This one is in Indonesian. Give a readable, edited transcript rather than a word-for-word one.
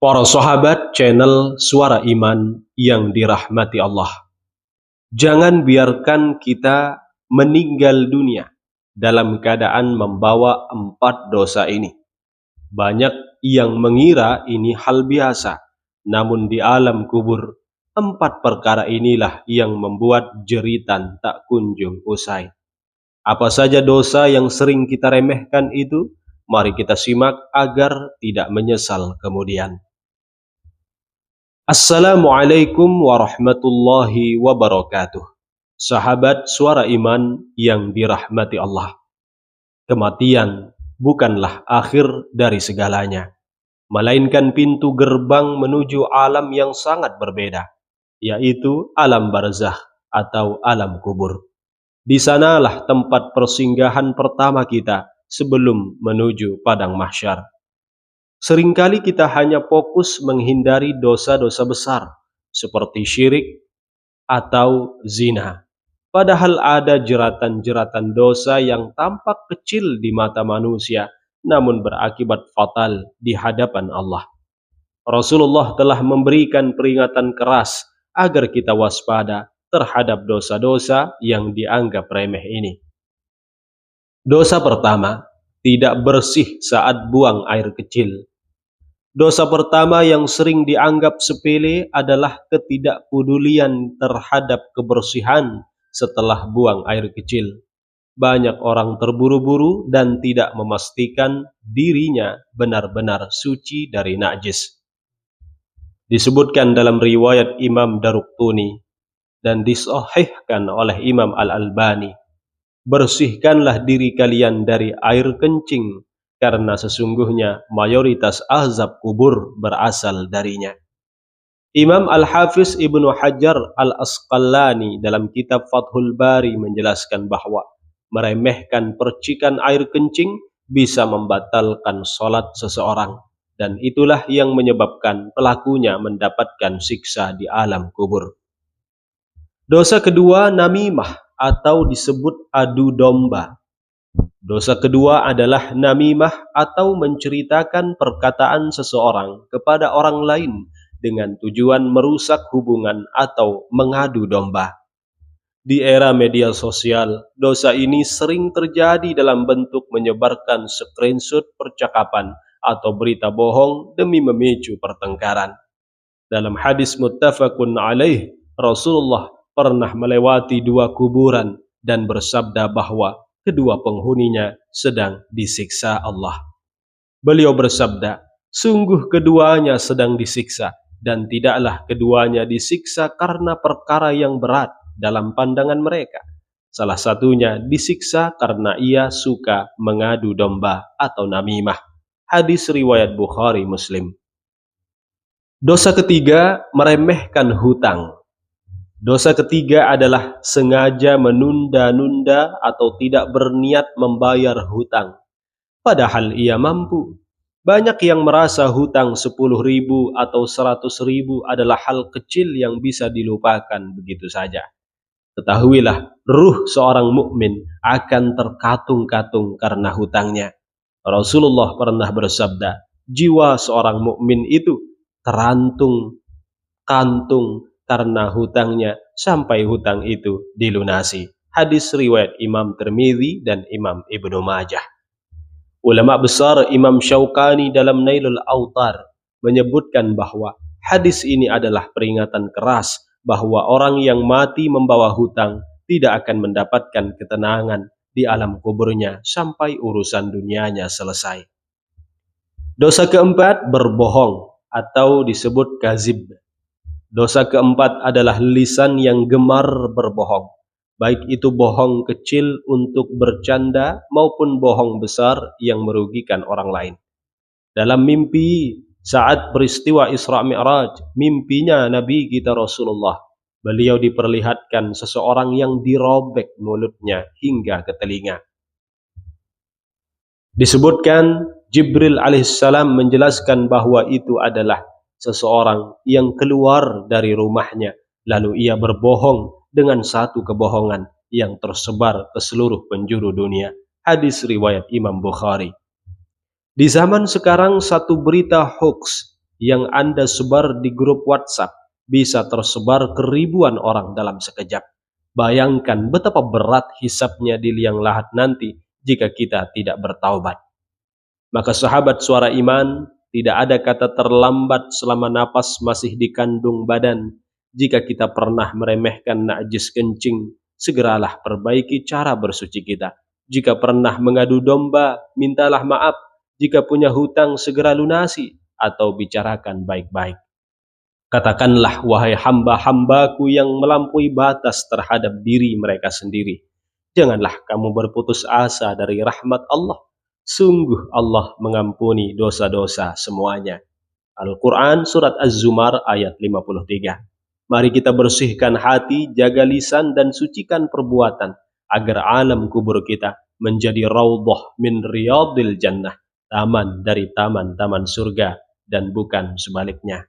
Para sahabat channel Suara Iman yang dirahmati Allah. Jangan biarkan kita meninggal dunia dalam keadaan membawa 4 dosa ini. Banyak yang mengira ini hal biasa, namun di alam kubur 4 perkara inilah yang membuat jeritan tak kunjung usai. Apa saja dosa yang sering kita remehkan itu? Mari kita simak agar tidak menyesal kemudian. Assalamualaikum warahmatullahi wabarakatuh. Sahabat Suara Iman yang dirahmati Allah. Kematian bukanlah akhir dari segalanya, melainkan pintu gerbang menuju alam yang sangat berbeda, yaitu alam barzakh atau alam kubur. Di sanalah tempat persinggahan pertama kita sebelum menuju padang mahsyar. Seringkali kita hanya fokus menghindari dosa-dosa besar seperti syirik atau zina. Padahal ada jeratan-jeratan dosa yang tampak kecil di mata manusia namun berakibat fatal di hadapan Allah. Rasulullah telah memberikan peringatan keras agar kita waspada terhadap dosa-dosa yang dianggap remeh ini. Dosa pertama, tidak bersih saat buang air kecil. Dosa pertama yang sering dianggap sepele adalah ketidakpedulian terhadap kebersihan setelah buang air kecil. Banyak orang terburu-buru dan tidak memastikan dirinya benar-benar suci dari najis. Disebutkan dalam riwayat Imam Daruqutni dan disahihkan oleh Imam Al-Albani, bersihkanlah diri kalian dari air kencing, karena sesungguhnya mayoritas azab kubur berasal darinya. Imam Al-Hafiz Ibnu Hajar Al-Asqalani dalam kitab Fathul Bari menjelaskan bahwa meremehkan percikan air kencing bisa membatalkan sholat seseorang, dan itulah yang menyebabkan pelakunya mendapatkan siksa di alam kubur. Dosa kedua, namimah atau disebut adu domba. Dosa kedua adalah namimah atau menceritakan perkataan seseorang kepada orang lain dengan tujuan merusak hubungan atau mengadu domba. Di era media sosial, dosa ini sering terjadi dalam bentuk menyebarkan screenshot percakapan atau berita bohong demi memicu pertengkaran. Dalam hadis muttafaqun alaih, Rasulullah pernah melewati 2 kuburan dan bersabda bahwa kedua penghuninya sedang disiksa Allah. Beliau bersabda, sungguh keduanya sedang disiksa, dan tidaklah keduanya disiksa karena perkara yang berat dalam pandangan mereka. Salah satunya disiksa karena ia suka mengadu domba atau namimah. Hadis riwayat Bukhari Muslim. Dosa ketiga, meremehkan hutang. Dosa ketiga adalah sengaja menunda-nunda atau tidak berniat membayar hutang, padahal ia mampu. Banyak yang merasa hutang 10.000 atau 100.000 adalah hal kecil yang bisa dilupakan begitu saja. Ketahuilah, ruh seorang mukmin akan terkatung-katung karena hutangnya. Rasulullah pernah bersabda, jiwa seorang mukmin itu terantung-kantung karena hutangnya sampai hutang itu dilunasi. Hadis riwayat Imam Tirmidzi dan Imam Ibnu Majah. Ulama besar Imam Syaukani dalam Nailul Autar menyebutkan bahwa hadis ini adalah peringatan keras bahwa orang yang mati membawa hutang tidak akan mendapatkan ketenangan di alam kuburnya sampai urusan dunianya selesai. Dosa keempat, berbohong atau disebut kazib. Dosa keempat adalah lisan yang gemar berbohong, baik itu bohong kecil untuk bercanda maupun bohong besar yang merugikan orang lain. Dalam mimpi saat peristiwa Isra Mi'raj, mimpinya Nabi kita Rasulullah, beliau diperlihatkan seseorang yang dirobek mulutnya hingga ke telinga. Disebutkan Jibril alaihissalam menjelaskan bahwa itu adalah seseorang yang keluar dari rumahnya, lalu ia berbohong dengan satu kebohongan yang tersebar ke seluruh penjuru dunia. Hadis riwayat Imam Bukhari. Di zaman sekarang satu berita hoax yang Anda sebar di grup WhatsApp bisa tersebar ke ribuan orang dalam sekejap. Bayangkan betapa berat hisabnya di liang lahat nanti jika kita tidak bertaubat. Maka sahabat suara iman, tidak ada kata terlambat selama napas masih dikandung badan. Jika kita pernah meremehkan najis kencing, segeralah perbaiki cara bersuci kita. Jika pernah mengadu domba, mintalah maaf. Jika punya hutang, segera lunasi atau bicarakan baik-baik. Katakanlah, wahai hamba-hambaku yang melampaui batas terhadap diri mereka sendiri, janganlah kamu berputus asa dari rahmat Allah. Sungguh Allah mengampuni dosa-dosa semuanya. Al-Quran Surat Az-Zumar ayat 53. Mari kita bersihkan hati, jaga lisan, dan sucikan perbuatan, agar alam kubur kita menjadi raudhah min riyadil jannah, taman dari taman-taman surga, dan bukan sebaliknya.